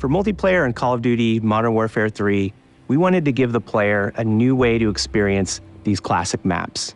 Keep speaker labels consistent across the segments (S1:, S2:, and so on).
S1: For multiplayer in Call of Duty Modern Warfare 3, we wanted to give the player a new way to experience these classic maps.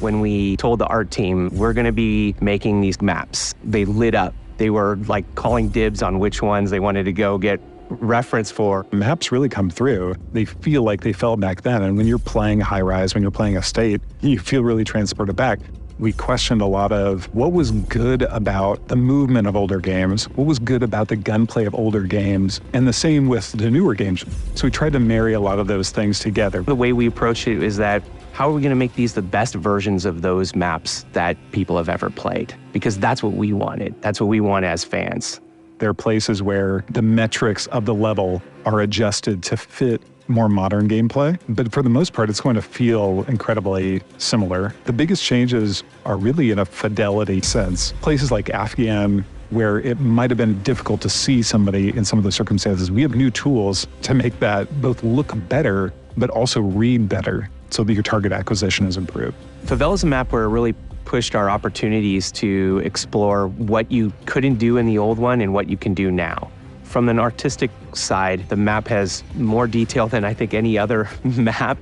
S1: When we told the art team, we're gonna be making these maps, they lit up. They were like calling dibs on which ones they wanted to go get reference for.
S2: Maps really come through. They feel like they felt back then. And when you're playing High Rise, when you're playing Estate, you feel really transported back. We questioned a lot of what was good about the movement of older games, what was good about the gunplay of older games, and the same with the newer games. So we tried to marry a lot of those things together.
S1: The way we approach it is that, how are we going to make these the best versions of those maps that people have ever played? Because that's what we wanted. That's what we want as fans.
S2: There are places where the metrics of the level are adjusted to fit more modern gameplay, but for the most part, it's going to feel incredibly similar. The biggest changes are really in a fidelity sense. Places like Afghan, where it might have been difficult to see somebody in some of the circumstances, we have new tools to make that both look better, but also read better so that your target acquisition is improved.
S1: Favela is a map where it really pushed our opportunities to explore what you couldn't do in the old one and what you can do now. From an artistic side, the map has more detail than I think any other map.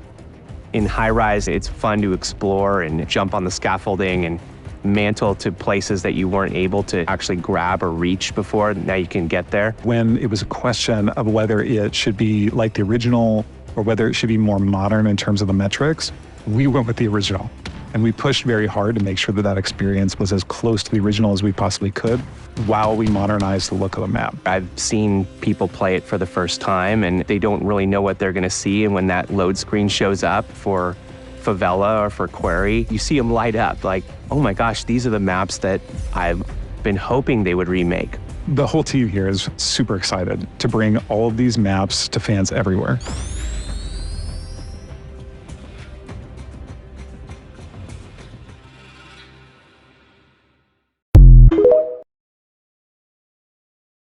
S1: In High Rise, it's fun to explore and jump on the scaffolding and mantle to places that you weren't able to actually grab or reach before. Now you can get there.
S2: When it was a question of whether it should be like the original or whether it should be more modern in terms of the metrics, we went with the original. And we pushed very hard to make sure that that experience was as close to the original as we possibly could while we modernized the look of the map.
S1: I've seen people play it for the first time and they don't really know what they're gonna see, and when that load screen shows up for Favela or for Quarry, you see them light up like, oh my gosh, these are the maps that I've been hoping they would remake.
S2: The whole team here is super excited to bring all of these maps to fans everywhere.